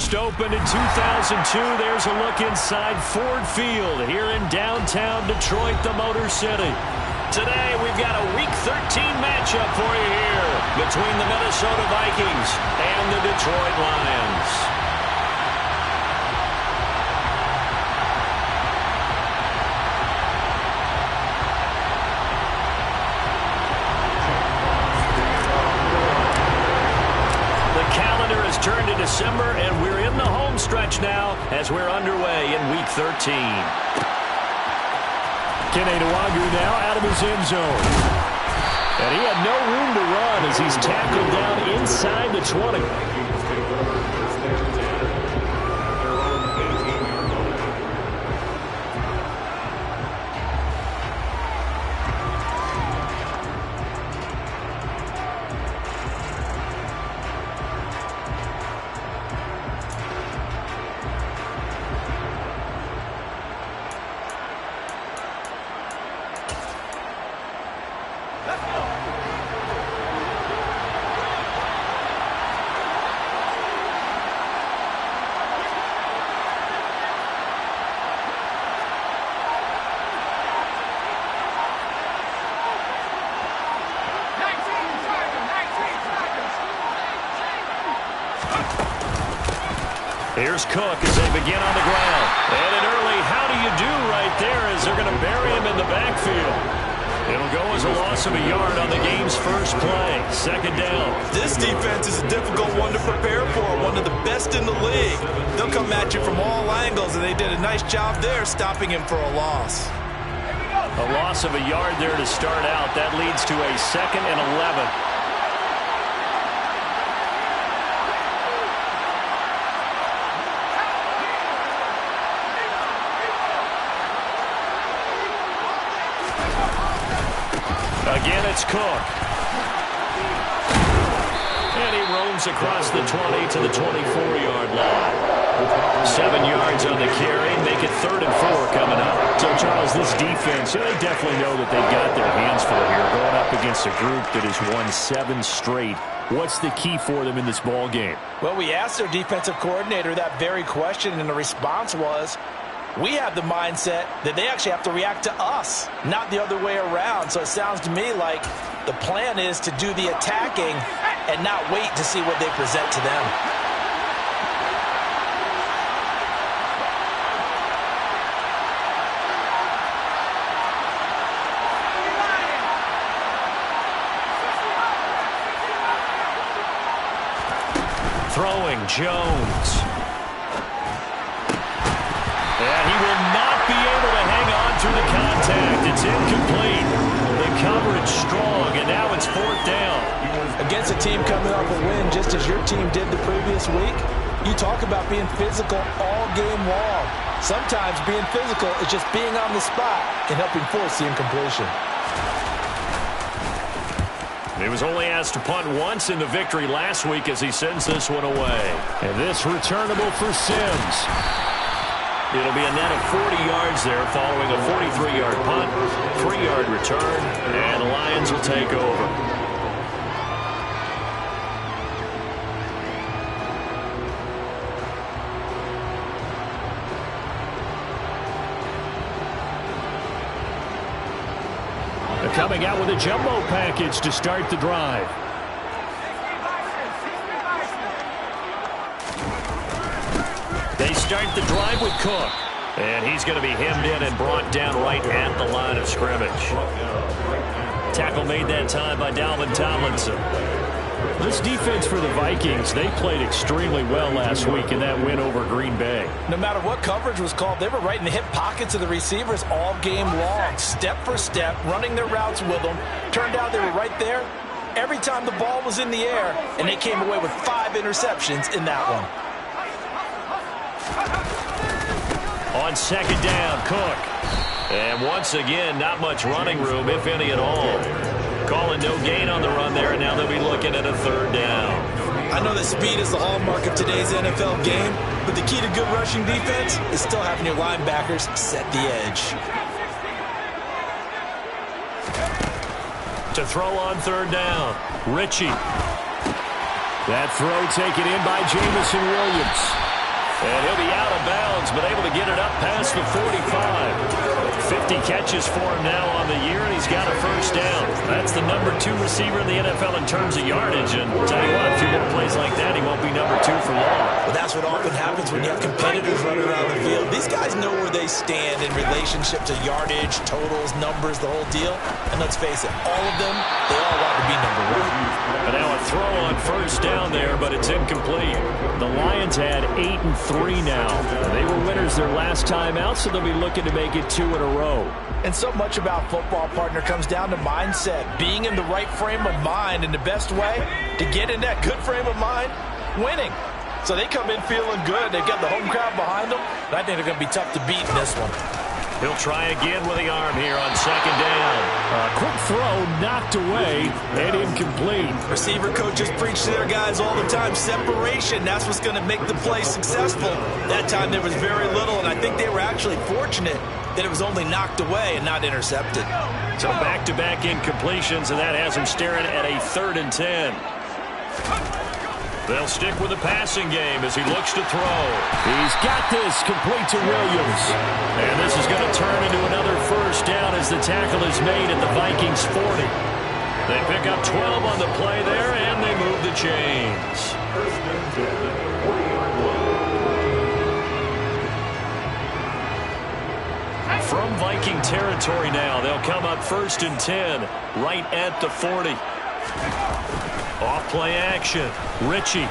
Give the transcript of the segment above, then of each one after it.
first opened in 2002. There's a look inside Ford Field here in downtown Detroit, the Motor City. Today, we've got a Week 13 matchup for you here between the Minnesota Vikings and the Detroit Lions. Turn to December, and we're in the home stretch now as we're underway in Week 13. Kene Nwangwu now out of his end zone. And he had no room to run as he's tackled down inside the 20. Here's Cook as they begin on the ground. And an early how do you do right there as they're going to bury him in the backfield. It'll go as a loss of a yard on the game's first play. Second down. This defense is a difficult one to prepare for, one of the best in the league. They'll come at you from all angles, and they did a nice job there stopping him for a loss. A loss of a yard there to start out. That leads to a 2nd and 11. Again, it's Cook. And he roams across the 20 to the 24-yard line. 7 yards on the carry. Make it 3rd and 4 coming up. So, Charles, this defense, they definitely know that they've got their hands full here going up against a group that has won 7 straight. What's the key for them in this ball game? Well, we asked their defensive coordinator that very question, and the response was, we have the mindset that they actually have to react to us, not the other way around. So it sounds to me like the plan is to do the attacking and not wait to see what they present to them. Throwing Jones. And he will not be able to hang on through the contact. It's incomplete. The coverage strong, and now it's 4th down. Against a team coming off a win just as your team did the previous week, you talk about being physical all game long. Sometimes being physical is just being on the spot and helping force the incompletion. He was only asked to punt once in the victory last week as he sends this one away. And this returnable for Sims. It'll be a net of 40 yards there following a 43-yard punt, 3-yard return, and the Lions will take over. They're coming out with a jumbo package to start the drive. They start the drive with Cook. And he's going to be hemmed in and brought down right at the line of scrimmage. Tackle made that time by Dalvin Tomlinson. This defense for the Vikings, they played extremely well last week in that win over Green Bay. No matter what coverage was called, they were right in the hip pockets of the receivers all game long, step for step, running their routes with them. Turned out they were right there every time the ball was in the air, and they came away with 5 interceptions in that one. On 2nd down, Cook. And once again, not much running room, if any at all. Calling no gain on the run there, and now they'll be looking at a 3rd down. I know that speed is the hallmark of today's NFL game, but the key to good rushing defense is still having your linebackers set the edge. To throw on 3rd down, Ritchie. That throw taken in by Jamison Williams. And he'll be out of bounds, but able to get it up past the 45. 50 catches for him now on the year, and he's got a first down. That's the number 2 receiver in the NFL in terms of yardage. And I'll tell you what, a few more plays like that, he won't be number 2 for long. Well, that's what often happens when you have competitors running around the field. These guys know where they stand in relationship to yardage, totals, numbers, the whole deal. And let's face it, all of them, they all want to be number 1. But now a throw on first down there, but it's incomplete. The Lions had 8-3 now. They were winners their last time out, so they'll be looking to make it 2 in a row. And so much about football, partner, comes down to mindset. Being in the right frame of mind, and the best way to get in that good frame of mind, winning. So they come in feeling good. They've got the home crowd behind them, and I think they're going to be tough to beat in this one. He'll try again with the arm here on second down. A quick throw knocked away and incomplete. Receiver coaches preach to their guys all the time. Separation, that's what's going to make the play successful. That time there was very little, and I think they were actually fortunate that it was only knocked away and not intercepted. So back-to-back incompletions, and that has him staring at a 3rd and 10. They'll stick with the passing game as he looks to throw. He's got this complete to Williams. And this is going to turn into another first down as the tackle is made at the Vikings 40. They pick up 12 on the play there, and they move the chains. From Viking territory now, they'll come up 1st and 10, right at the 40. Off play action, Ritchie.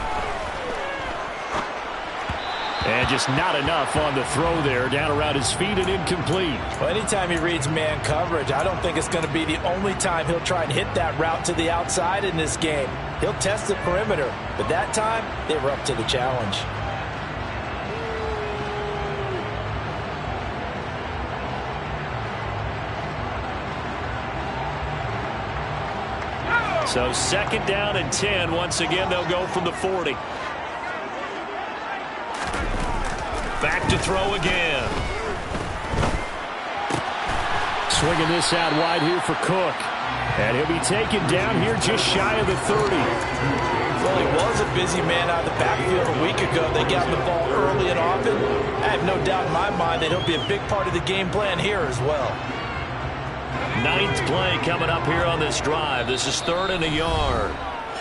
And just not enough on the throw there, down around his feet and incomplete. Well, anytime he reads man coverage, I don't think it's going to be the only time he'll try and hit that route to the outside in this game. He'll test the perimeter, but that time, they were up to the challenge. So 2nd down and 10. Once again, they'll go from the 40. Back to throw again. Swinging this out wide here for Cook. And he'll be taken down here just shy of the 30. Well, he was a busy man out of the backfield a week ago. They got the ball early and often. I have no doubt in my mind that he'll be a big part of the game plan here as well. 9th play coming up here on this drive. This is 3rd and a yard.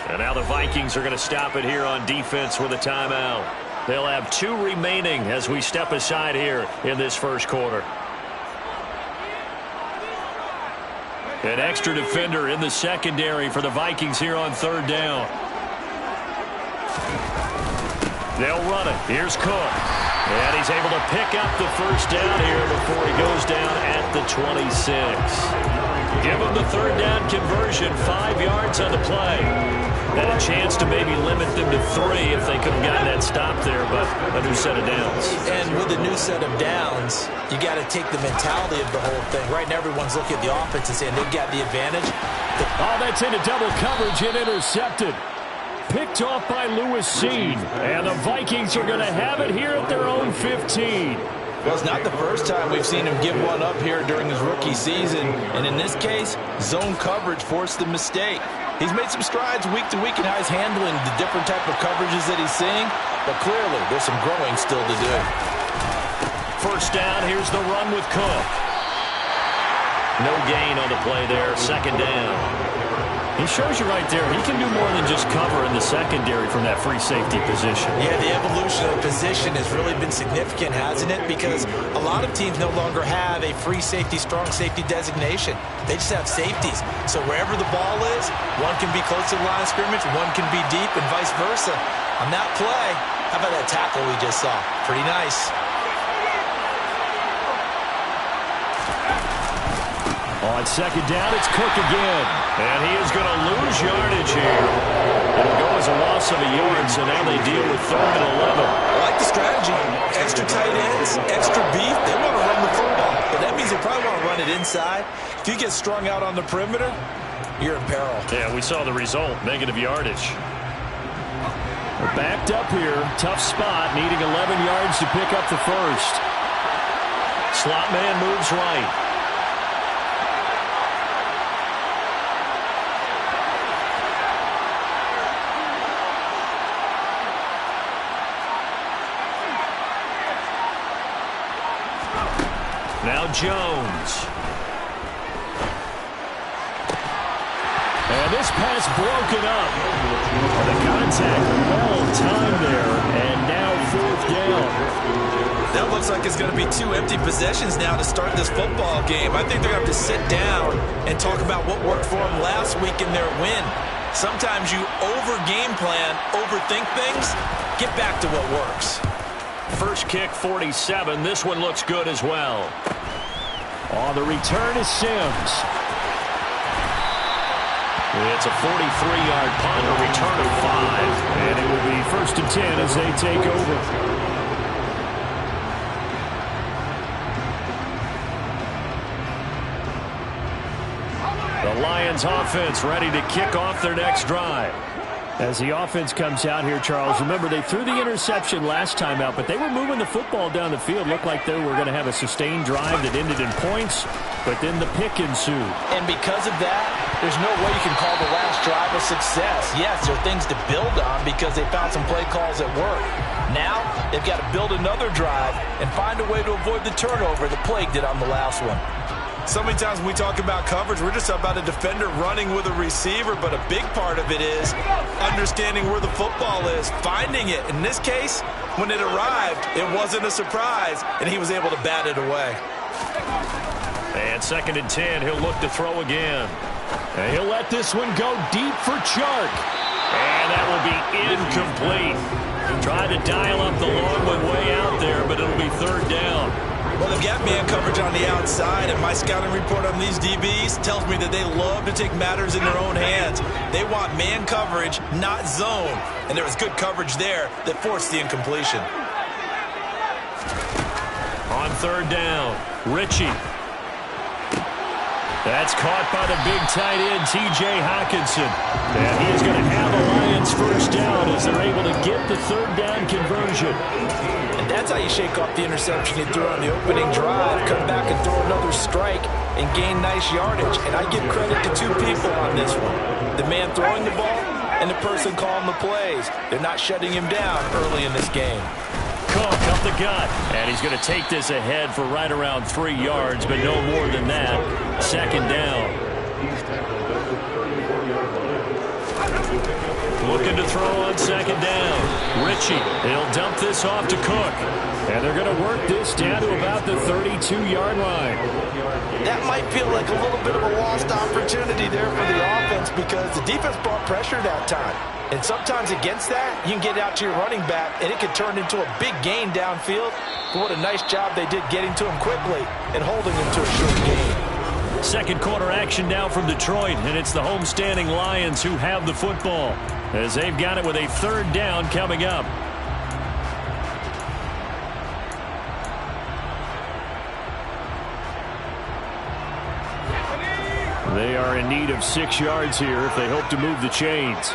And now the Vikings are going to stop it here on defense with a timeout. They'll have 2 remaining as we step aside here in this first quarter. An extra defender in the secondary for the Vikings here on 3rd down. They'll run it. Here's Cook. And he's able to pick up the first down here before he goes down at the 26. Give him the 3rd down conversion, 5 yards on the play. And a chance to maybe limit them to 3 if they could have gotten that stop there, but a new set of downs. And with a new set of downs, you got to take the mentality of the whole thing. Right now, everyone's looking at the offense and saying they've got the advantage. Oh, that's into double coverage and intercepted. Picked off by Lewis Seen. And the Vikings are going to have it here at their own 15. Well, it's not the first time we've seen him give one up here during his rookie season. And in this case, zone coverage forced the mistake. He's made some strides week to week in how he's handling the different type of coverages that he's seeing. But clearly, there's some growing still to do. First down, here's the run with Cook. No gain on the play there, 2nd down. He shows you right there, he can do more than just cover in the secondary from that free safety position. Yeah, the evolution of the position has really been significant, hasn't it? Because a lot of teams no longer have a free safety, strong safety designation. They just have safeties. So wherever the ball is, one can be close to the line of scrimmage, one can be deep, and vice versa. On that play, how about that tackle we just saw? Pretty nice. On 2nd down, it's Cook again. And he is going to lose yardage here. It'll go as a loss of a yard, so now they deal with 3rd and 11. I like the strategy. Extra tight ends, extra beef. They want to run the football. But that means they probably want to run it inside. If you get strung out on the perimeter, you're in peril. Yeah, we saw the result, negative yardage. We're backed up here. Tough spot, needing 11 yards to pick up the first. Slot man moves right. Now Jones. And this pass broken up. The contact well timed there, and now 4th down. That looks like it's going to be 2 empty possessions now to start this football game. I think they're going to have to sit down and talk about what worked for them last week in their win. Sometimes you over-game plan, overthink things. Get back to what works. First kick, 47. This one looks good as well. On the return is Sims. It's a 43-yard punt, a return of 5. And it will be 1st and 10 as they take over. The Lions offense ready to kick off their next drive. As the offense comes out here, Charles, remember they threw the interception last time out, but they were moving the football down the field. Looked like they were going to have a sustained drive that ended in points, but then the pick ensued. And because of that, there's no way you can call the last drive a success. Yes, there are things to build on because they found some play calls at work. Now, they've got to build another drive and find a way to avoid the turnover that plagued it on the last one. So many times when we talk about coverage, we're just about a defender running with a receiver, but a big part of it is understanding where the football is, finding it. In this case, when it arrived, it wasn't a surprise, and he was able to bat it away. And 2nd and 10, he'll look to throw again. And he'll let this one go deep for Chark. And that will be incomplete. Tried to dial up the long one way out there, but it'll be 3rd down. Well, they've got man coverage on the outside, and my scouting report on these DBs tells me that they love to take matters in their own hands. They want man coverage, not zone. And there was good coverage there that forced the incompletion. On 3rd down, Ritchie. That's caught by the big tight end, T.J. Hockenson. And he is going to have a Lions 1st down as they're able to get the 3rd down conversion. And that's how you shake off the interception you threw on the opening drive, come back and throw another strike and gain nice yardage. And I give credit to 2 people on this one. The man throwing the ball and the person calling the plays. They're not shutting him down early in this game. Cook up the gut, and he's going to take this ahead for right around 3 yards, but no more than that. 2nd down. Looking to throw on 2nd down. Ritchie, he'll dump this off to Cook. And they're going to work this down to about the 32-yard line. That might feel like a little bit of a lost opportunity there for the offense because the defense brought pressure that time. And sometimes against that, you can get out to your running back, and it can turn into a big gain downfield. But what a nice job they did getting to him quickly and holding him to a short gain. 2nd quarter action now from Detroit, and it's the homestanding Lions who have the football as they've got it with a 3rd down coming up. They are in need of 6 yards here if they hope to move the chains.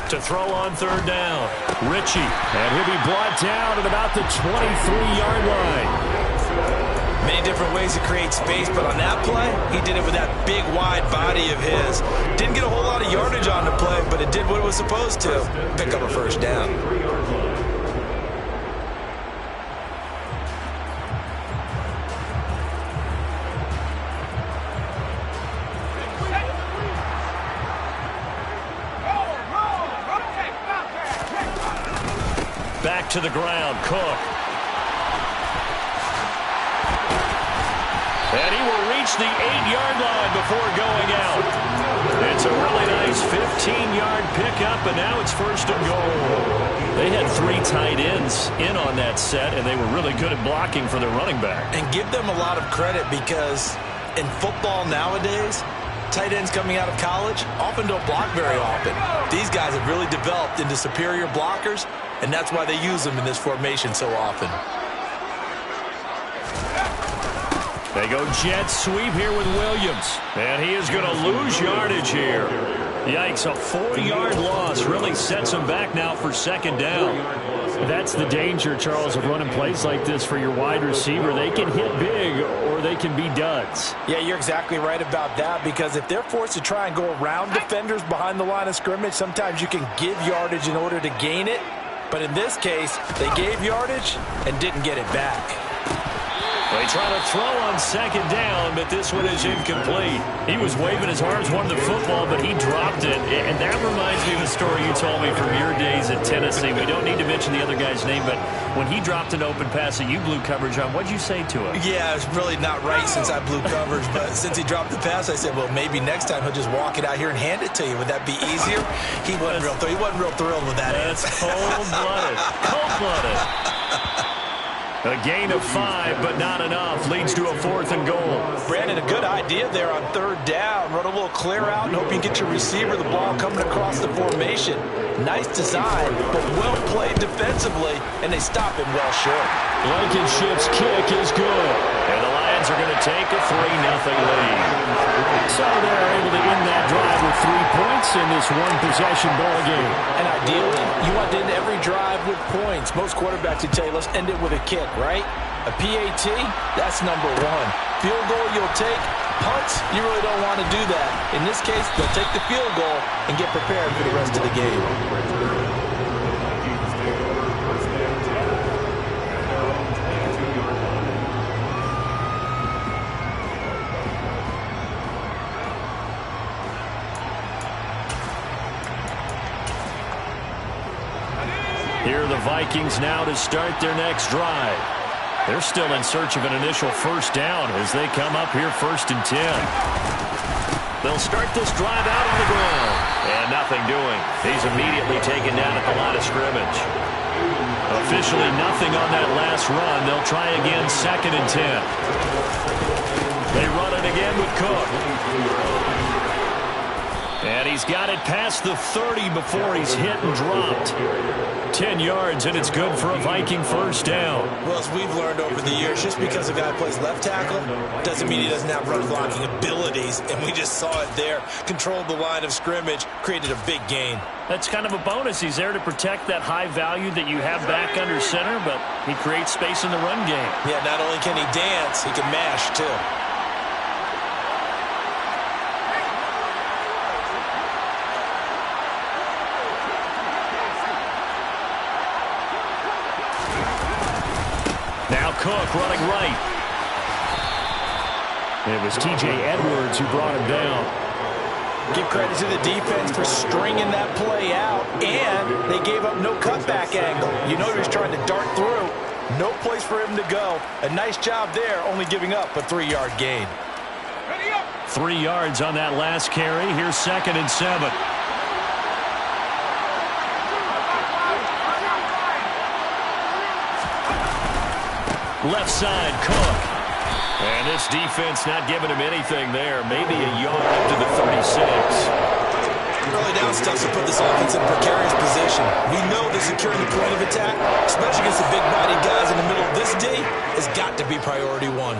To throw on 3rd down, Ritchie, and he'll be brought down at about the 23-yard line. Many different ways to create space, but on that play, he did it with that big, wide body of his. Didn't get a whole lot of yardage on the play, but it did what it was supposed to. Pick up a 1st down. Back to the ground, Cook. And he will reach the 8-yard line before going out. It's a really nice 15-yard pickup, and now it's 1st and goal. They had 3 tight ends in on that set, and they were really good at blocking for their running back. And give them a lot of credit because in football nowadays, tight ends coming out of college often don't block very often. These guys have really developed into superior blockers, and that's why they use them in this formation so often. They go jet sweep here with Williams. And he is going to lose yardage here. Yikes, a 4-yard loss really sets him back now for 2nd down. That's the danger, Charles, of running plays like this for your wide receiver. They can hit big or they can be duds. Yeah, you're exactly right about that, because if they're forced to try and go around defenders behind the line of scrimmage, sometimes you can give yardage in order to gain it. But in this case, they gave yardage and didn't get it back. They try to throw on second down, but this one is incomplete. He was waving his arms, wanted the football, but he dropped it. And that reminds me of a story you told me from your days at Tennessee. We don't need to mention the other guy's name, but when he dropped an open pass that you blew coverage on, what'd you say to him? Yeah, it's really not right since I blew coverage, but since he dropped the pass, I said, well, maybe next time he'll just walk it out here and hand it to you. Would that be easier? He wasn't real thrilled with that answer. That's cold-blooded. Cold-blooded. A gain of 5, but not enough. Leads to a 4th and goal. Brandon, a good idea there on 3rd down. Run a little clear out and hope you can get your receiver the ball coming across the formation. Nice design, but well played defensively, and they stop him well short. Blankenship's kick is good. And the Lions are going to take a 3-0 lead. So they're able to end that drive with 3 points in this one-possession ball game. And ideally, you want to end every drive with points. Most quarterbacks would tell you, let's end it with a kick, right? A PAT, that's number 1. Field goal you'll take. Punts, you really don't want to do that. In this case, they'll take the field goal and get prepared for the rest of the game. Here are the Vikings now to start their next drive. They're still in search of an initial first down as they come up here 1st and 10. They'll start this drive out on the ground. And nothing doing. He's immediately taken down at the line of scrimmage. Officially nothing on that last run. They'll try again 2nd and 10. They run it again with Cook. And he's got it past the 30 before he's hit and dropped. 10 yards, and it's good for a Viking first down. Well, as we've learned over the years, just because a guy plays left tackle doesn't mean he doesn't have run blocking abilities, and we just saw it there. Controlled the line of scrimmage, created a big gain. That's kind of a bonus. He's there to protect that high value that you have back under center, but he creates space in the run game. Yeah, not only can he dance, he can mash, too. Cook running right. It was T.J. Edwards who brought him down. Give credit to the defense for stringing that play out, and they gave up no cutback angle. You know he was trying to dart through. No place for him to go. A nice job there, only giving up a 3-yard gain. 3 yards on that last carry. Here's 2nd and 7. Left side, Cook. And this defense not giving him anything there. Maybe a yard up to the 36. Early down stuff to put this offense in a precarious position. We know that securing the point of attack, especially against the big-bodied guys in the middle of this D, has got to be priority 1.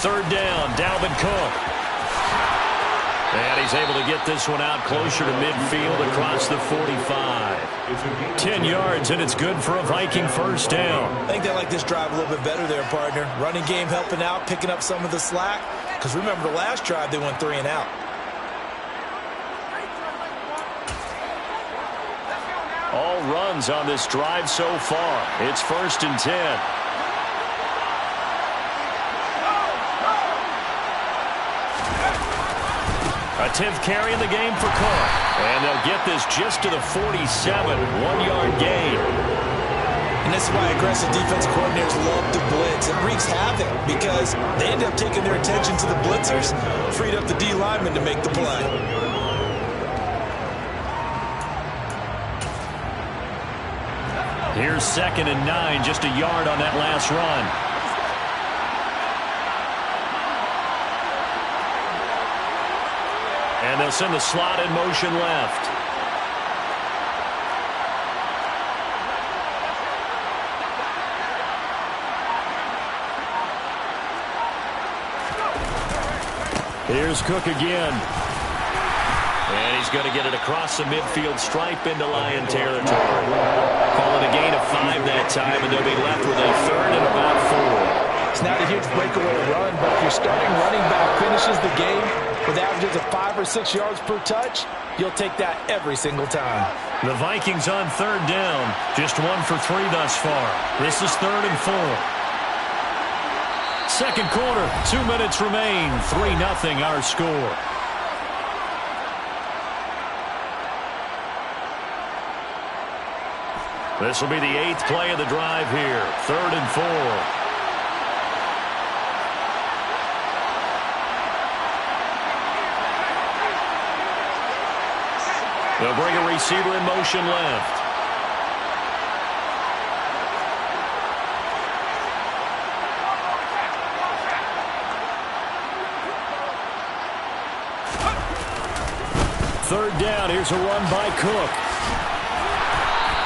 Third down, Dalvin Cook. And he's able to get this one out closer to midfield across the 45. 10 yards, and it's good for a Viking first down. I think they like this drive a little bit better there, partner. Running game helping out, picking up some of the slack. Because remember the last drive, they went 3 and out. All runs on this drive so far. It's 1st and 10. A 10th carry in the game for Cook. And they'll get this just to the 47. 1-yard gain. And this is why aggressive defensive coordinators love to blitz. It wreaks havoc because they end up taking their attention to the blitzers, freed up the D lineman to make the play. Here's 2nd and 9, just a yard on that last run. And they'll send the slot in motion left. Here's Cook again. And he's going to get it across the midfield stripe into Lion territory. Call it a gain of 5 that time, and they'll be left with a 3rd and about 4. It's not a huge breakaway run, but if your starting running back finishes the game with averages of 5 or 6 yards per touch, you'll take that every single time. The Vikings on 3rd down. Just 1 for 3 thus far. This is 3rd and 4. Second quarter, 2 minutes remain. 3-0 our score. This will be the 8th play of the drive here. 3rd and 4. They'll bring a receiver in motion left. Third down. Here's a run by Cook.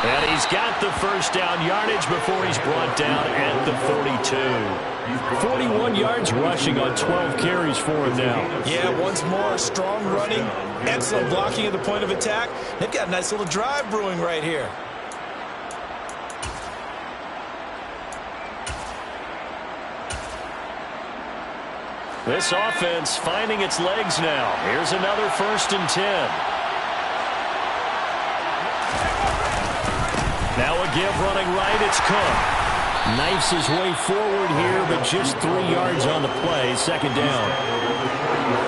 And he's got the first down yardage before he's brought down at the 42. 41 yards rushing on 12 carries for him now. Yeah, once more, strong running, excellent blocking at the point of attack. They've got a nice little drive brewing right here. This offense finding its legs now. Here's another 1st and 10. Now a give running right, it's Cook. Knifes his way forward here, but just 3 yards on the play. 2nd down.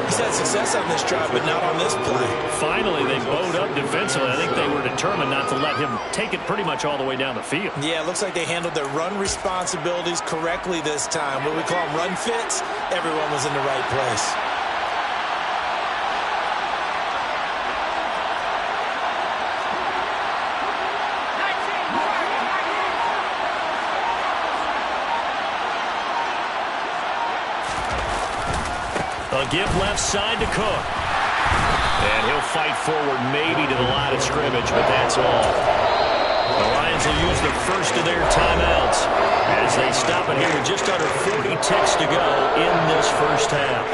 He's had success on this drive, but not on this play. Finally, they bowed up defensively. I think they were determined not to let him take it pretty much all the way down the field. Yeah, it looks like they handled their run responsibilities correctly this time. What we call them run fits, everyone was in the right place. A give left side to Cook. And he'll fight forward maybe to the line of scrimmage, but that's all. The Lions will use the first of their timeouts as they stop it here with just under 40 ticks to go in this first half.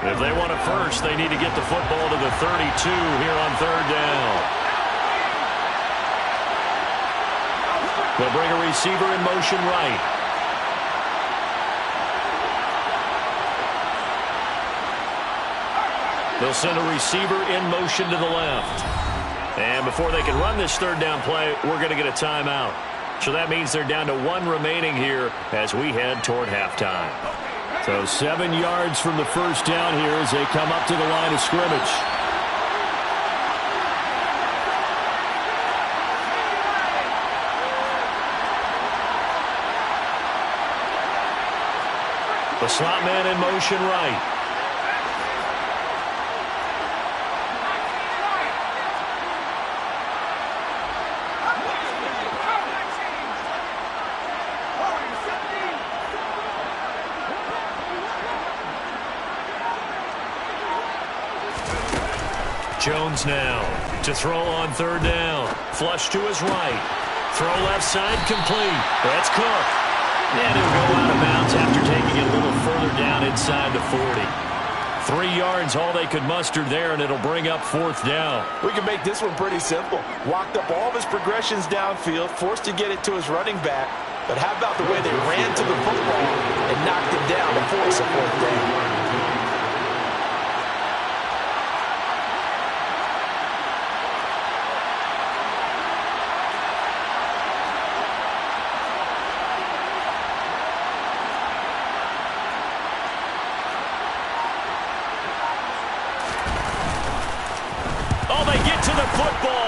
If they want a first, they need to get the football to the 32 here on 3rd down. They'll bring a receiver in motion right. They'll send a receiver in motion to the left. And before they can run this 3rd down play, we're going to get a timeout. So that means they're down to 1 remaining here as we head toward halftime. So 7 yards from the first down here as they come up to the line of scrimmage. The slot man in motion right. Jones now to throw on 3rd down. Flush to his right. Throw left side complete. That's Cook. And he'll go out of bounds after taking it a little further down inside the 40. 3 yards, all they could muster there, and it'll bring up 4th down. We can make this one pretty simple. Walked up all of his progressions downfield, forced to get it to his running back. But how about the way they ran to the football and knocked him down to force a 4th down?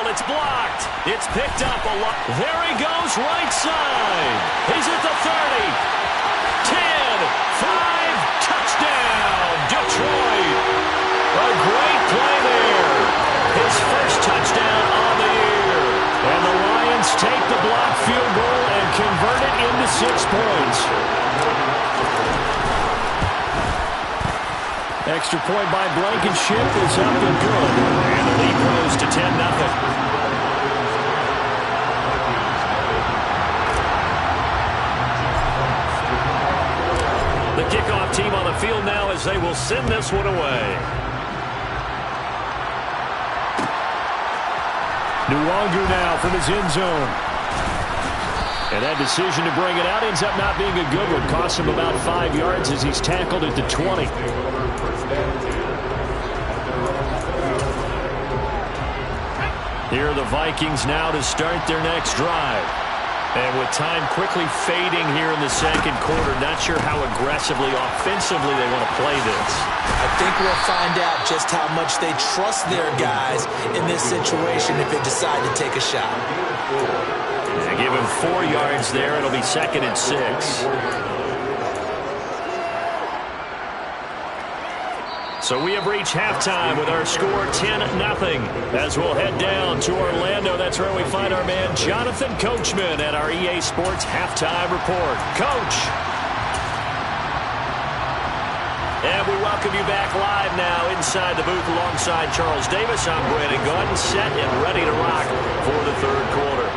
It's blocked. It's picked up a lot. There he goes, right side. He's at the 30. 10, 5, touchdown, Detroit. A great play 6 points. Extra point by Blankenship is up and good. And the lead grows to 10-0. The kickoff team on the field now as they will send this one away. Nwangu now from his end zone. And that decision to bring it out ends up not being a good one. Costs him about 5 yards as he's tackled at the 20. Here are the Vikings now to start their next drive. And with time quickly fading here in the second quarter, not sure how aggressively, offensively they want to play this. I think we'll find out just how much they trust their guys in this situation if they decide to take a shot. They give him 4 yards there. It'll be 2nd and 6. So we have reached halftime with our score 10-0 as we'll head down to Orlando. That's where we find our man Jonathan Coachman at our EA Sports Halftime Report. Coach. And we welcome you back live now inside the booth alongside Charles Davis. I'm Brandon Gordon, set and ready to rock for the third quarter.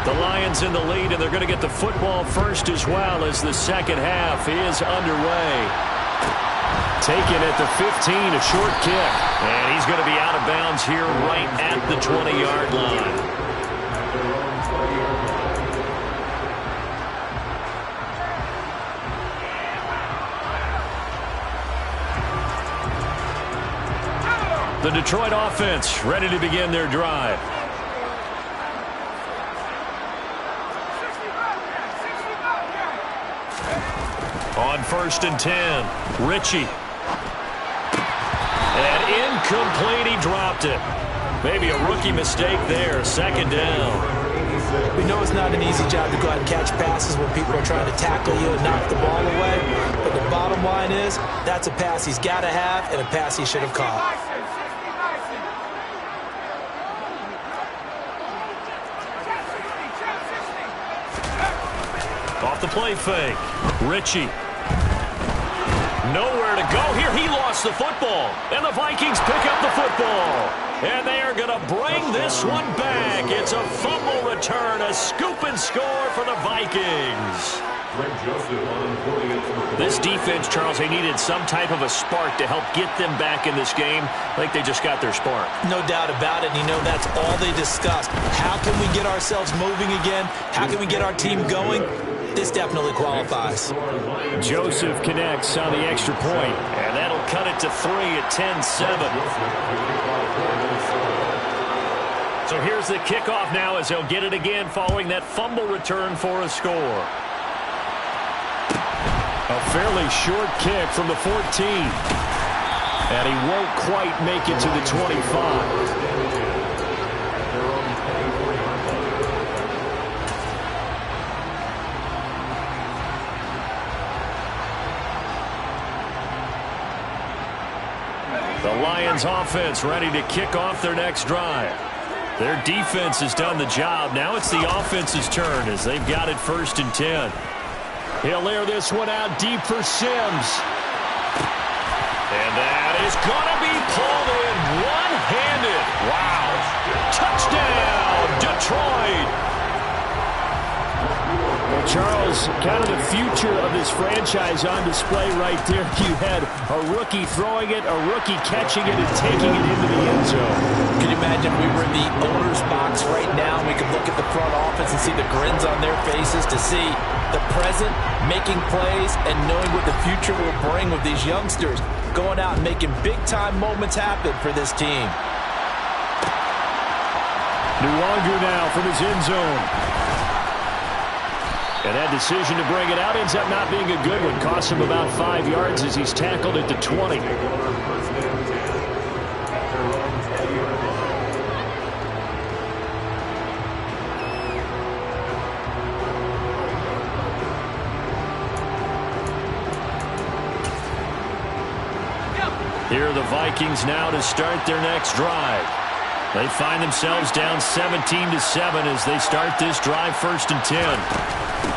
The Lions in the lead, and they're going to get the football first as well as the second half is underway. Taken at the 15, a short kick. And he's going to be out of bounds here right at the 20-yard line. The Detroit offense ready to begin their drive. On 1st and 10, Ritchie. And incomplete, he dropped it. Maybe a rookie mistake there, 2nd down. We know it's not an easy job to go out and catch passes when people are trying to tackle you and knock the ball away. But the bottom line is, that's a pass he's got to have and a pass he should have caught. Off the play fake, Ritchie. Nowhere to go here. He lost the football. And the Vikings pick up the football. And they are going to bring this one back. It's a fumble return, a scoop and score for the Vikings. This defense, Charles, they needed some type of a spark to help get them back in this game. I think they just got their spark. No doubt about it. And you know, that's all they discussed. How can we get ourselves moving again? How can we get our team going? This definitely qualifies. Joseph connects on the extra point, and that'll cut it to 3 at 10-7. So here's the kickoff now as they'll get it again following that fumble return for a score. A fairly short kick from the 14. And he won't quite make it to the 25. The Lions offense ready to kick off their next drive. Their defense has done the job. Now it's the offense's turn as they've got it 1st and 10. He'll air this one out deep for Sims. And that is going to be pulled in one-handed. Wow. Touchdown, Detroit. Well, Charles, kind of the future of this franchise on display right there. You had a rookie throwing it, a rookie catching it, and taking it into the end zone. Can you imagine if we were in the owner's box right now and we could look at the front office and see the grins on their faces, to see the present making plays and knowing what the future will bring with these youngsters going out and making big-time moments happen for this team. Nwangu now from his end zone. And that decision to bring it out ends up not being a good one. Costs him about 5 yards as he's tackled at the 20. Here are the Vikings now to start their next drive. They find themselves down 17-7 as they start this drive, 1st and 10.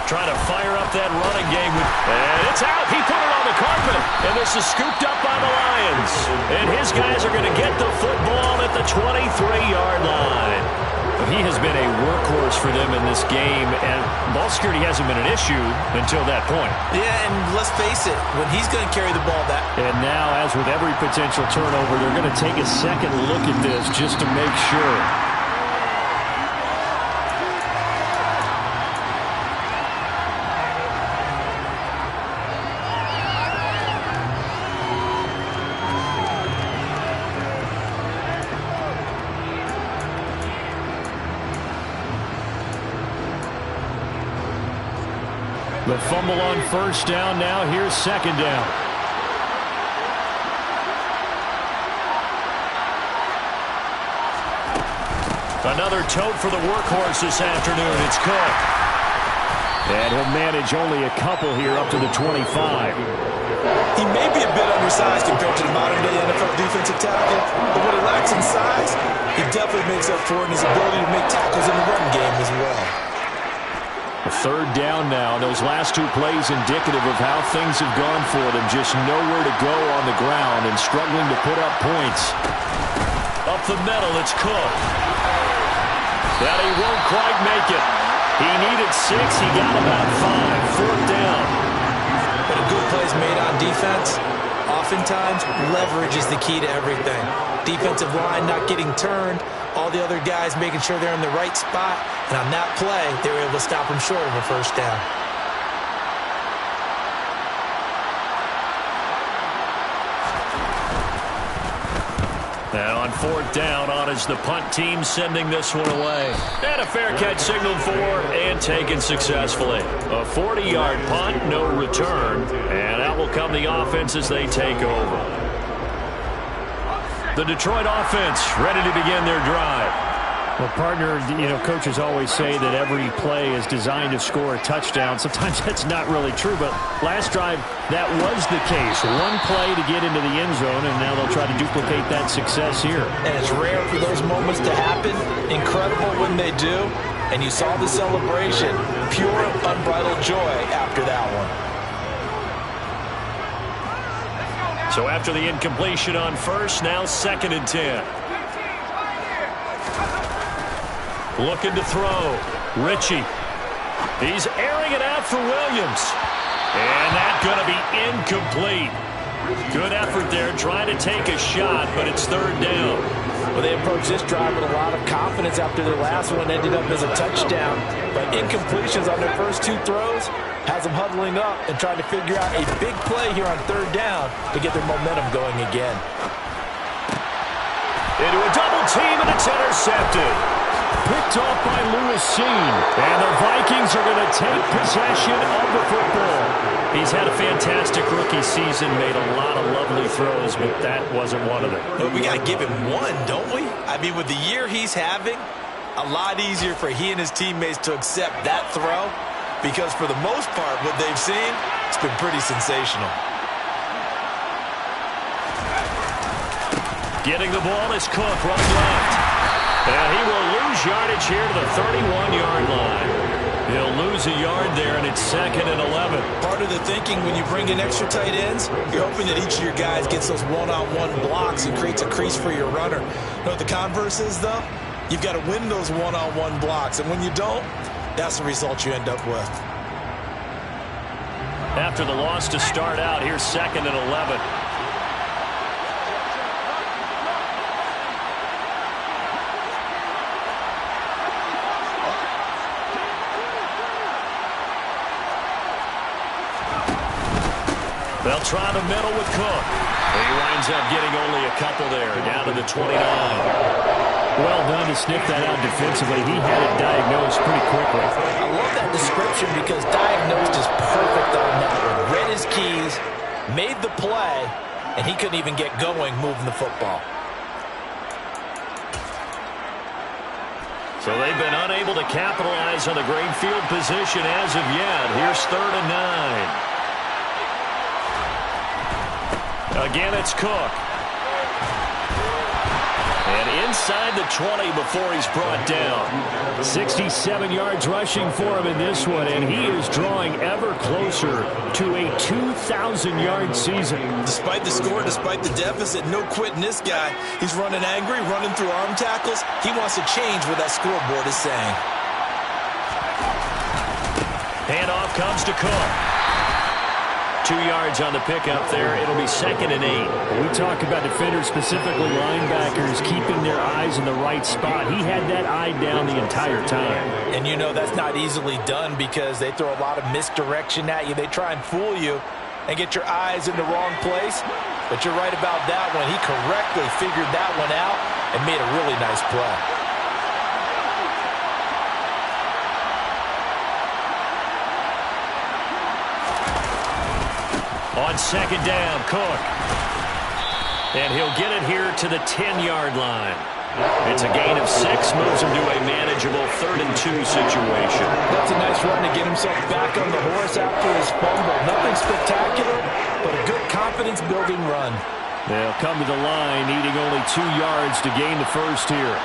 Trying to fire up that running game. And it's out. He put it on the carpet. And this is scooped up by the Lions. And his guys are going to get the football at the 23-yard line. But he has been a workhorse for them in this game. And ball security hasn't been an issue until that point. Yeah, and let's face it, when he's going to carry the ball that. And now, as with every potential turnover, they're going to take a second look at this just to make sure. The fumble on 1st down. Now here's 2nd down. Another tote for the workhorse this afternoon. It's Cook. And he'll manage only a couple here up to the 25. He may be a bit undersized compared to the modern-day NFL defensive tackle, but what he lacks in size, he definitely makes up for it in his ability to make tackles in the run game as well. A 3rd down now. Those last 2 plays indicative of how things have gone for them. Just nowhere to go on the ground and struggling to put up points. Up the middle, it's Cook. But he won't quite make it. He needed 6. He got about 5. 4th down. But a good play is made on defense. Oftentimes, leverage is the key to everything. Defensive line not getting turned. All the other guys making sure they're in the right spot. And on that play, they were able to stop him short of a 1st down. And on 4th down, on is the punt team sending this one away. And a fair catch signaled for and taken successfully. A 40-yard punt, no return. And out will come the offense as they take over. The Detroit offense ready to begin their drive. Well, partner, coaches always say that every play is designed to score a touchdown. Sometimes that's not really true, but last drive, that was the case. One play to get into the end zone, and now they'll try to duplicate that success here. And it's rare for those moments to happen. Incredible when they do. And you saw the celebration. Pure, unbridled joy after that one. So after the incompletion on 1st, now 2nd and 10. Looking to throw. Ritchie. He's airing it out for Williams. And that's going to be incomplete. Good effort there, trying to take a shot, but it's 3rd down. Well, they approached this drive with a lot of confidence after their last one ended up as a touchdown. But incompletions on their first 2 throws has them huddling up and trying to figure out a big play here on 3rd down to get their momentum going again. Into a double team, and it's intercepted. Picked off by Lewis Seen. And the Vikings are going to take possession of the football. He's had a fantastic rookie season, made a lot of lovely throws, but that wasn't one of them. But we got to give him one, don't we? I mean, with the year he's having, a lot easier for he and his teammates to accept that throw, because for the most part, what they've seen, it's been pretty sensational. Getting the ball is Cook, running left. And he will lose yardage here to the 31-yard line. He'll lose a yard there, and it's 2nd and 11. Part of the thinking when you bring in extra tight ends, you're hoping that each of your guys gets those one-on-one blocks and creates a crease for your runner. You know what the converse is, though? You've got to win those one-on-one blocks, and when you don't, that's the result you end up with. After the loss to start out, here's 2nd and 11. They'll try the middle with Cook. He winds up getting only a couple there, down to the 29. Well done to sniff that out defensively. He had it diagnosed pretty quickly. I love that description because diagnosed is perfect on that one. Read his keys, made the play, and he couldn't even get going moving the football. So they've been unable to capitalize on the great field position as of yet. Here's 3rd and 9. Again, it's Cook. And inside the 20 before he's brought down. 67 yards rushing for him in this one, and he is drawing ever closer to a 2,000-yard season. Despite the score, despite the deficit, no quitting this guy. He's running angry, running through arm tackles. He wants to change what that scoreboard is saying. Handoff comes to Cook. 2 yards on the pickup there. It'll be 2nd and 8. We talk about defenders, specifically linebackers, keeping their eyes in the right spot. He had that eye down the entire time. And you know that's not easily done because they throw a lot of misdirection at you. They try and fool you and get your eyes in the wrong place. But you're right about that one. He correctly figured that one out and made a really nice play. On 2nd down, Cook. And he'll get it here to the 10-yard line. It's a gain of 6, moves him to a manageable 3rd and 2 situation. That's a nice run to get himself back on the horse after his fumble. Nothing spectacular, but a good confidence-building run. They'll come to the line, needing only 2 yards to gain the first here.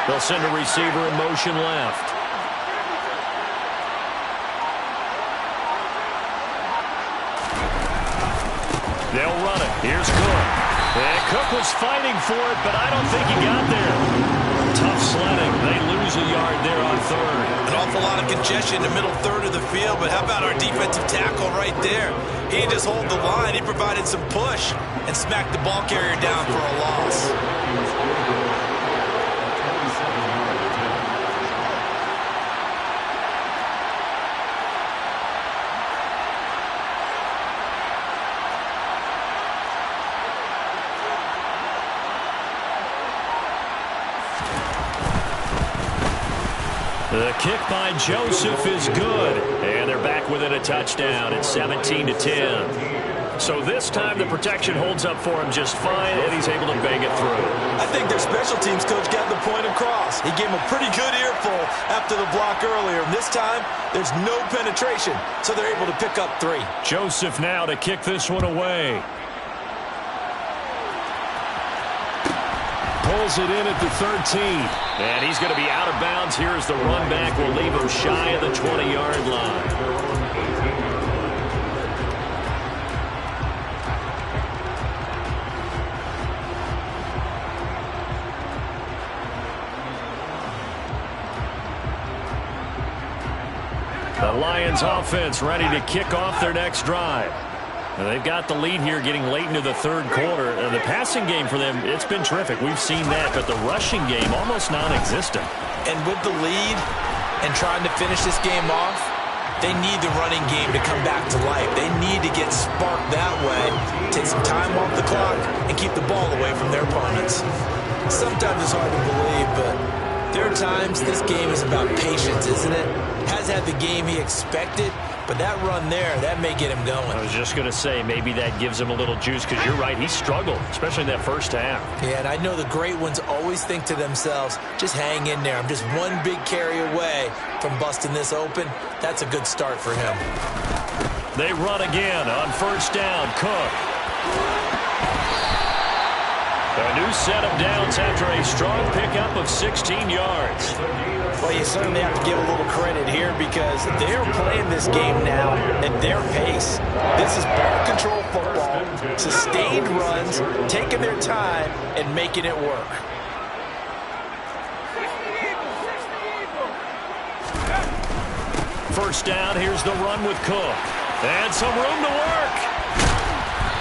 They'll send a receiver in motion left. They'll run it. Here's Cook. And Cook was fighting for it, but I don't think he got there. Tough sledding. They lose a yard there on 3rd. An awful lot of congestion in the middle 3rd of the field, but how about our defensive tackle right there? He didn't just hold the line. He provided some push and smacked the ball carrier down for a loss. The kick by Joseph is good. And they're back within a touchdown at 17-10. So this time the protection holds up for him just fine, and he's able to bang it through. I think their special teams coach got the point across. He gave him a pretty good earful after the block earlier. And this time, there's no penetration, so they're able to pick up 3. Joseph now to kick this one away. Pulls it in at the 13. And he's going to be out of bounds here as the run back will leave him shy of the 20-yard line. The Lions offense ready to kick off their next drive. They've got the lead here getting late into the 3rd quarter. The passing game for them, it's been terrific. We've seen that, but the rushing game almost non-existent. And with the lead and trying to finish this game off, they need the running game to come back to life. They need to get sparked that way, take some time off the clock, and keep the ball away from their opponents. Sometimes it's hard to believe, but there are times this game is about patience, isn't it? Has had the game he expected, but that run there, that may get him going. I was just going to say, maybe that gives him a little juice, because you're right, he struggled, especially in that first half. Yeah, and I know the great ones always think to themselves, just hang in there. I'm just one big carry away from busting this open. That's a good start for him. They run again on 1st down. Cook. A new set of downs after a strong pickup of 16 yards. Well, you certainly have to give a little credit here because they're playing this game now at their pace. This is ball control football, sustained runs, taking their time and making it work. First down, here's the run with Cook. And some room to work.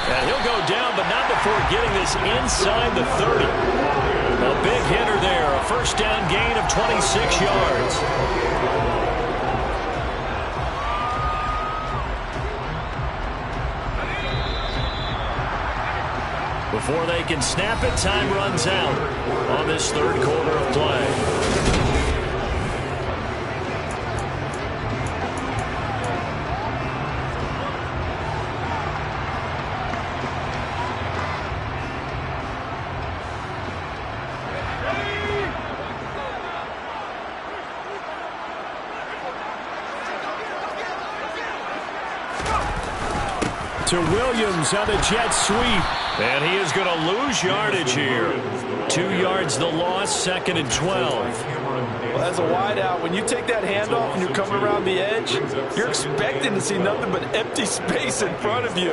And he'll go down, but not before getting this inside the 30. A big hitter there, a first down gain of 26 yards. Before they can snap it, time runs out on this 3rd quarter of play. to Williams on the jet sweep. And he is going to lose yardage here. 2 yards the loss, 2nd and 12. Well, as a wideout, when you take that handoff and you're coming around the edge, you're expecting to see nothing but empty space in front of you.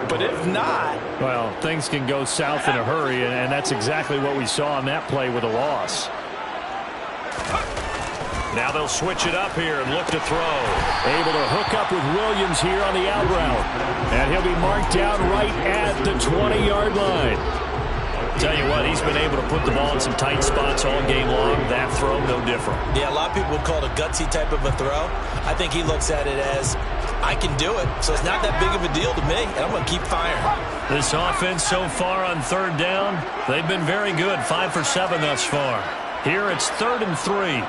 But if not... Well, things can go south in a hurry, and that's exactly what we saw on that play with a loss. Now they'll switch it up here and look to throw. Able to hook up with Williams here on the out route. And he'll be marked down right at the 20-yard line. Tell you what, he's been able to put the ball in some tight spots all game long. That throw, no different. Yeah, a lot of people would call it a gutsy type of a throw. I think he looks at it as, I can do it, so it's not that big of a deal to me, and I'm going to keep firing. This offense so far on 3rd down, they've been very good, 5 for 7 thus far. Here it's 3rd and 3.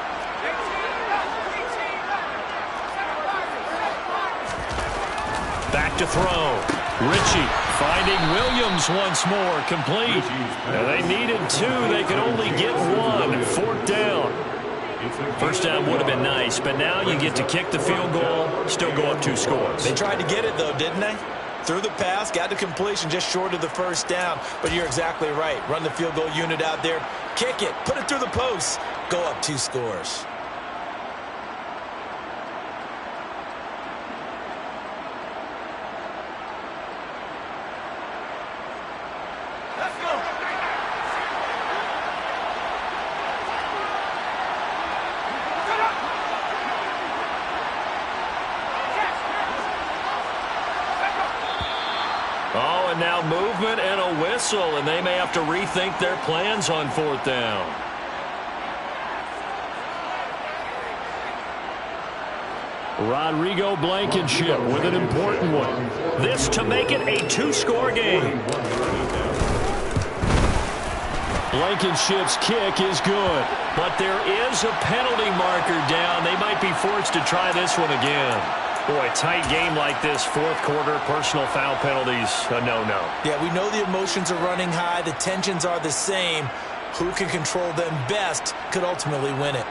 Back to throw. Ritchie finding Williams once more, complete. And they needed 2. They could only get 1. 4th down. First down would have been nice, but now you get to kick the field goal, still go up 2 scores. They tried to get it, though, didn't they? Threw the pass, got to completion, just short of the first down. But you're exactly right. Run the field goal unit out there, kick it, put it through the post, go up 2 scores. Now movement and a whistle, and they may have to rethink their plans on 4th down. Rodrigo Blankenship with an important one. This to make it a 2-score game. Blankenship's kick is good. But there is a penalty marker down. They might be forced to try this one again. Boy, a tight game like this, 4th quarter, personal foul penalties, a no-no. Yeah, we know the emotions are running high. The tensions are the same. Who can control them best could ultimately win it.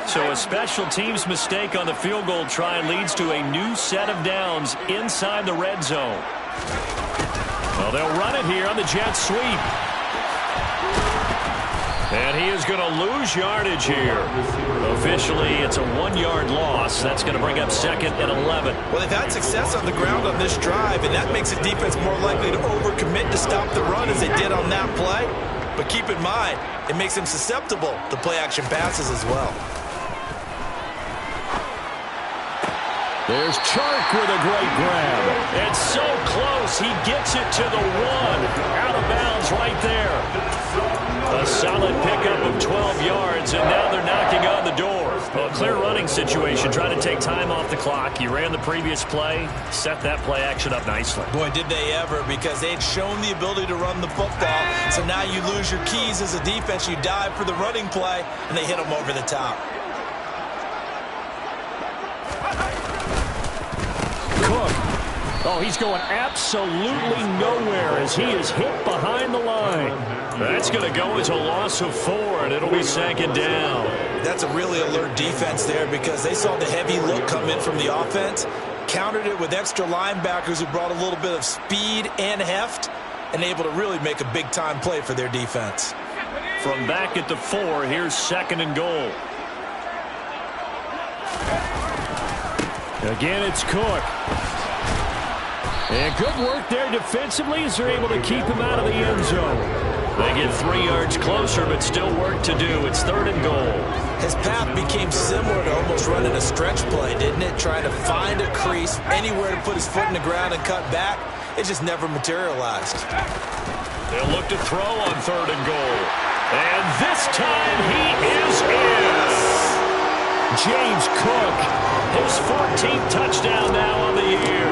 So a special teams mistake on the field goal try leads to a new set of downs inside the red zone. Well, they'll run it here on the jet sweep. And he is going to lose yardage here. Officially, it's a 1-yard loss. That's going to bring up 2nd and 11. Well, they've had success on the ground on this drive, and that makes the defense more likely to overcommit to stop the run as they did on that play. But keep in mind, it makes them susceptible to play-action passes as well. There's Chark with a great grab. It's so close. He gets it to the 1. Out of bounds right there. A solid pickup of 12 yards, and now they're knocking on the door. Well, a clear running situation, trying to take time off the clock. You ran the previous play, set that play action up nicely. Boy, did they ever, because they had shown the ability to run the football. So now you lose your keys as a defense. You dive for the running play, and they hit them over the top. Cook. Oh, he's going absolutely nowhere as he is hit behind the line. That's going to go as a loss of 4, and it'll be 2nd down. That's a really alert defense there because they saw the heavy look come in from the offense, countered it with extra linebackers who brought a little bit of speed and heft, and able to really make a big-time play for their defense. From back at the 4, here's 2nd and goal. Again, it's Cook. And good work there defensively as they're able to keep him out of the end zone. They get 3 yards closer, but still work to do. It's 3rd and goal. His path became similar to almost running a stretch play, didn't it? Trying to find a crease, anywhere to put his foot in the ground and cut back. It just never materialized. They'll look to throw on 3rd and goal. And this time he is in. James Cook, his 14th touchdown now on the year.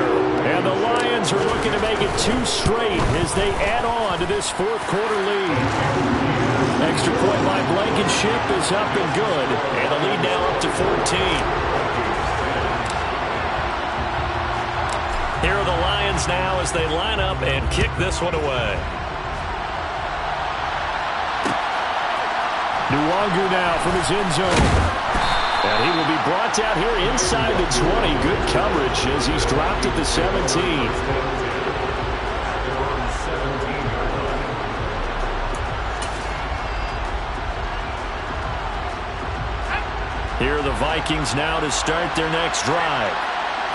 And the Lions are looking to make it 2 straight as they add on to this 4th quarter lead. Extra point by Blankenship is up and good. And the lead now up to 14. Here are the Lions now as they line up and kick this one away. Nwangu now from his end zone. And he will be brought down here inside the 20. Good coverage as he's dropped at the 17. Here are the Vikings now to start their next drive.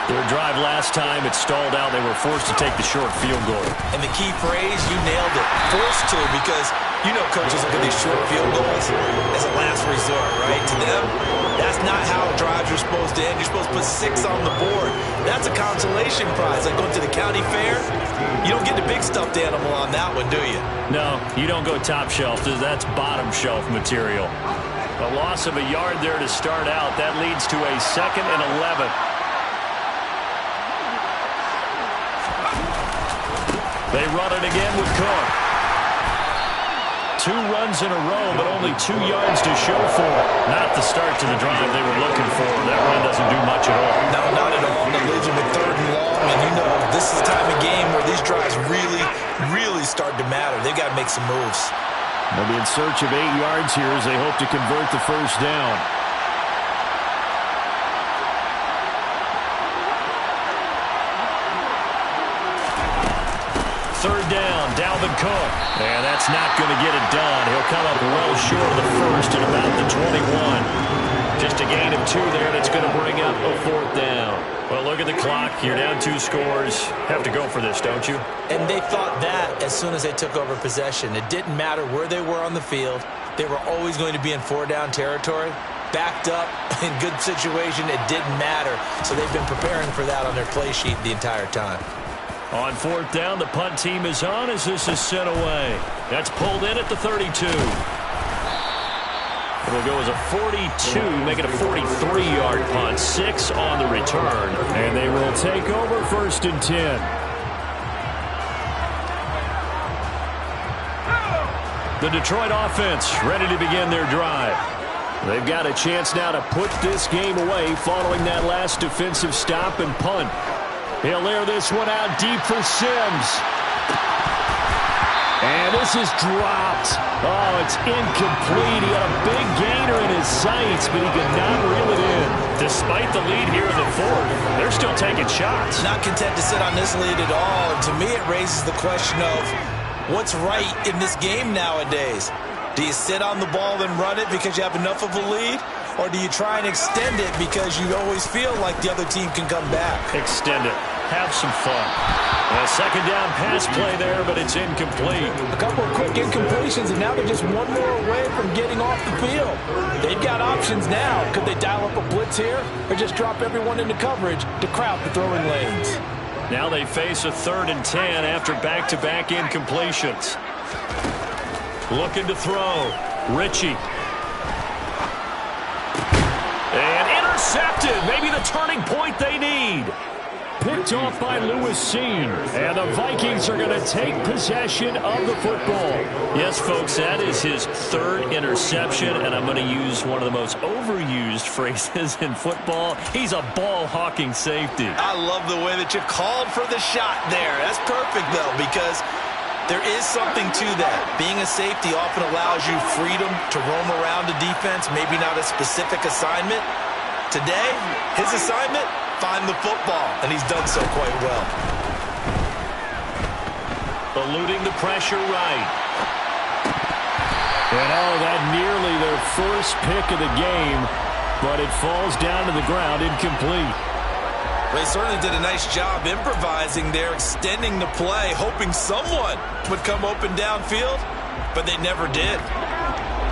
Their drive last time, it stalled out. They were forced to take the short field goal. And the key phrase, you nailed it. Forced to, because you know coaches look at these short field goals as a last resort, right? To them, that's not how drives are supposed to end. You're supposed to put 6 on the board. That's a consolation prize. Like going to the county fair, you don't get the big stuffed animal on that one, do you? No, you don't go top shelf. That's bottom shelf material. A loss of a yard there to start out. That leads to a 2nd and 11. They run it again with Cook. 2 runs in a row, but only 2 yards to show for it. Not the start to the drive they were looking for. That run doesn't do much at all. No, not at all. It leaves them with 3rd and long, and you know this is the time of game where these drives really start to matter. They've got to make some moves. They'll be in search of 8 yards here as they hope to convert the first down. Third down, Dalvin Cook. And that's not going to get it done. He'll come up well short of the first at about the 21. Just a gain of 2 there that's going to bring up a 4th down. Well, look at the clock. You're down 2 scores. Have to go for this, don't you? And they thought that as soon as they took over possession. It didn't matter where they were on the field. They were always going to be in 4-down territory. Backed up, in good situation, it didn't matter. So they've been preparing for that on their play sheet the entire time. On 4th down, the punt team is on as this is sent away. That's pulled in at the 32. It'll go as a 42, make it a 43-yard punt. 6 on the return, and they will take over 1st and 10. The Detroit offense ready to begin their drive. They've got a chance now to put this game away following that last defensive stop and punt. He'll air this one out deep for Sims. And this is dropped. Oh, it's incomplete. He had a big gainer in his sights, but he could not reel it in. Despite the lead here in the 4th, they're still taking shots. Not content to sit on this lead at all. And to me, it raises the question of what's right in this game nowadays. Do you sit on the ball and run it because you have enough of a lead? Or do you try and extend it because you always feel like the other team can come back? Extend it. Have some fun. A 2nd down pass play there, but it's incomplete. A couple of quick incompletions, and now they're just 1 more away from getting off the field. They've got options now. Could they dial up a blitz here or just drop everyone into coverage to crowd the throwing lanes? Now they face a 3rd and 10 after back-to-back incompletions. Looking to throw. Ritchie. And intercepted. Maybe the turning point they need. Picked off by Lewis Seen. And the Vikings are going to take possession of the football. Yes, folks, that is his 3rd interception, and I'm going to use one of the most overused phrases in football. He's a ball-hawking safety. I love the way that you called for the shot there. That's perfect, though, because there is something to that. Being a safety often allows you freedom to roam around a defense, maybe not a specific assignment. Today, his assignment, find the football, and he's done so quite well. Eluding the pressure right. And oh, that nearly their first pick of the game, but it falls down to the ground incomplete. They certainly did a nice job improvising there, extending the play, hoping someone would come open downfield, but they never did.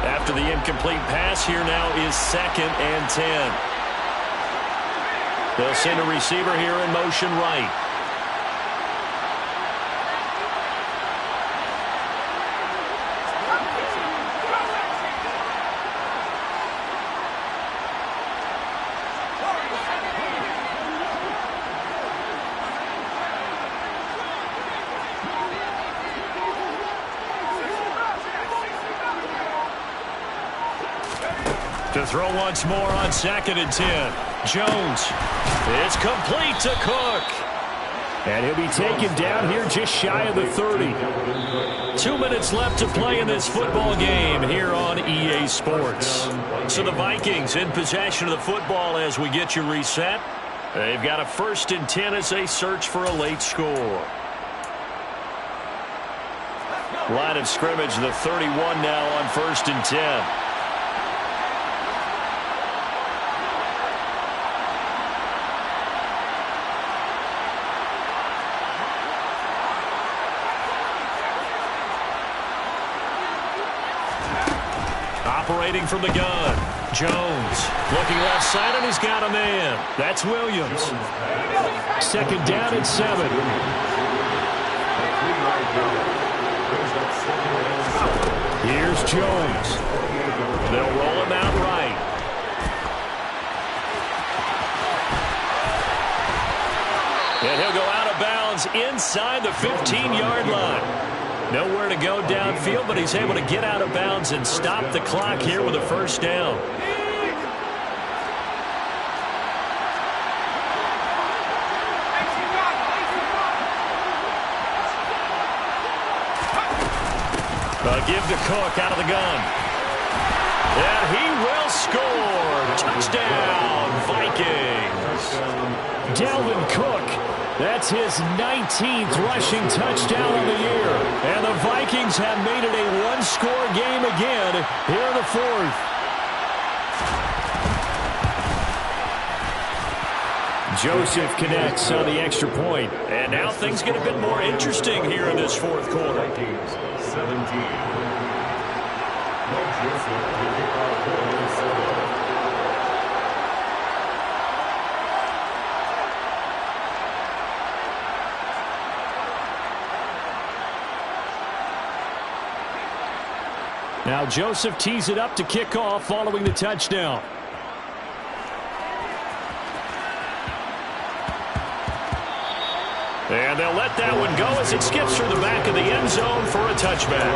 After the incomplete pass, here now is 2nd and 10. They'll send a receiver here in motion right. To throw once more on 2nd and 10. Jones. It's complete to Cook. And he'll be taken down here just shy of the 30. 2 minutes left to play in this football game here on EA Sports. So the Vikings in possession of the football as we get you reset. They've got a 1st and 10 as they search for a late score. Line of scrimmage, the 31 now on 1st and 10. Operating from the gun. Jones looking left side, and he's got a man. That's Williams. 2nd down and 7. Here's Jones. They'll roll him out right. And he'll go out of bounds inside the 15-yard line. Nowhere to go downfield, but he's able to get out of bounds and stop the clock here with a 1st down. Give to Cook out of the gun. And he will score. Touchdown, Vikings. Dalvin Cook. That's his 19th rushing touchdown of the year. And the Vikings have made it a one-score game again here in the 4th. Joseph connects on the extra point. And now things get a bit more interesting here in this 4th quarter. 17. Now Joseph tees it up to kick off following the touchdown. And they'll let that one go as it skips through the back of the end zone for a touchback.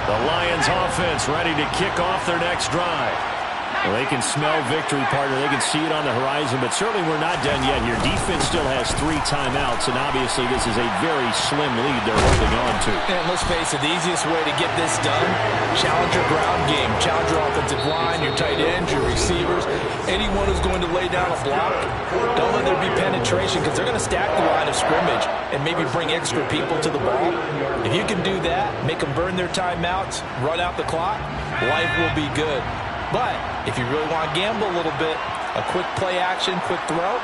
The Lions offense ready to kick off their next drive. Well, they can smell victory, partner. They can see it on the horizon, but certainly we're not done yet here. Defense still has 3 timeouts, and obviously this is a very slim lead they're holding on to. And let's face it, the easiest way to get this done, challenge your ground game. Challenge your offensive line, your tight ends, your receivers, anyone who's going to lay down a block. Don't let there be penetration because they're going to stack the line of scrimmage and maybe bring extra people to the ball. If you can do that, make them burn their timeouts, run out the clock, life will be good. But if you really want to gamble a little bit, a quick play action, quick throw,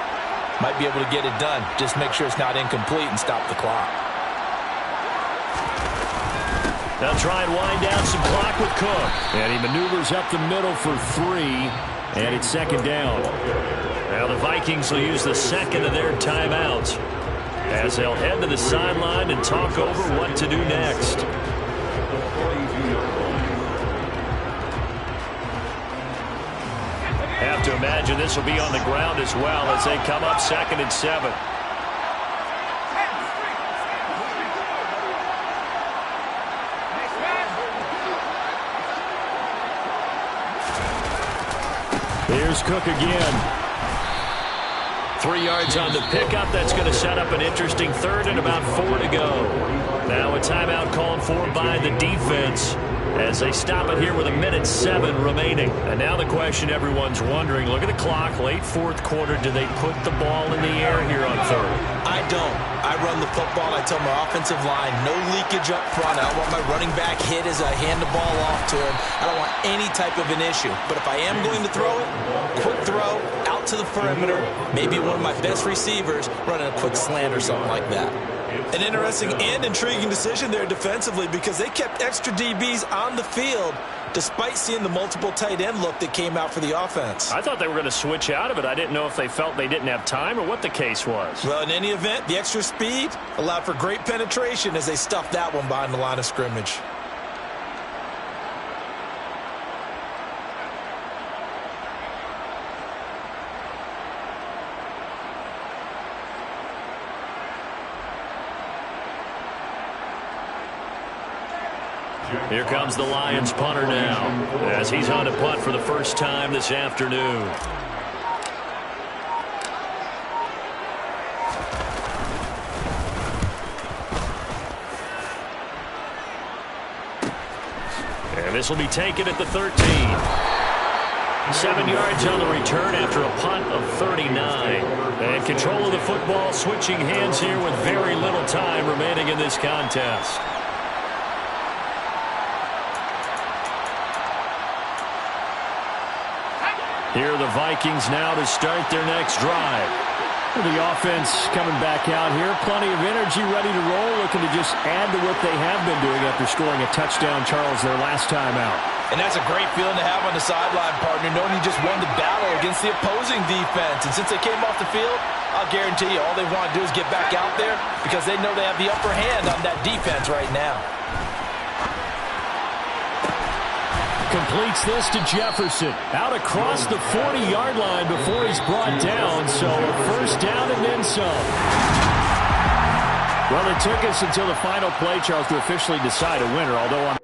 might be able to get it done. Just make sure it's not incomplete and stop the clock. They'll try and wind down some clock with Cook. And he maneuvers up the middle for 3, and it's 2nd down. Now the Vikings will use the 2nd of their timeouts as they'll head to the sideline and talk over what to do next. Have to imagine this will be on the ground as well as they come up 2nd and 7. Here's Cook again. 3 yards on the pickup. That's going to set up an interesting 3rd and about 4 to go. Now a timeout called for by the defense as they stop it here with 1:07 remaining. And now the question everyone's wondering, look at the clock, late 4th quarter, do they put the ball in the air here on 3rd? I don't. I run the football. I tell my offensive line, no leakage up front. I don't want my running back hit as I hand the ball off to him. I don't want any type of an issue. But if I am going to throw it, quick throw, out to the perimeter, maybe one of my best receivers running a quick slant or something like that. An interesting and intriguing decision there defensively because they kept extra DBs on the field despite seeing the multiple tight end look that came out for the offense. I thought they were going to switch out of it. I didn't know if they felt they didn't have time or what the case was. Well, in any event, the extra speed allowed for great penetration as they stuffed that one behind the line of scrimmage. Here comes the Lions punter now, as he's on to punt for the first time this afternoon. And this will be taken at the 13. 7 yards on the return after a punt of 39. And control of the football, switching hands here with very little time remaining in this contest. Here are the Vikings now to start their next drive. The offense coming back out here. Plenty of energy, ready to roll, looking to just add to what they have been doing after scoring a touchdown, Charles, their last time out. And that's a great feeling to have on the sideline, partner, knowing you just won the battle against the opposing defense. And since they came off the field, I'll guarantee you all they want to do is get back out there because they know they have the upper hand on that defense right now. Completes this to Jefferson. Out across the 40-yard line before he's brought down. So a first down and then some. Well, it took us until the final play, Charles, to officially decide a winner, although on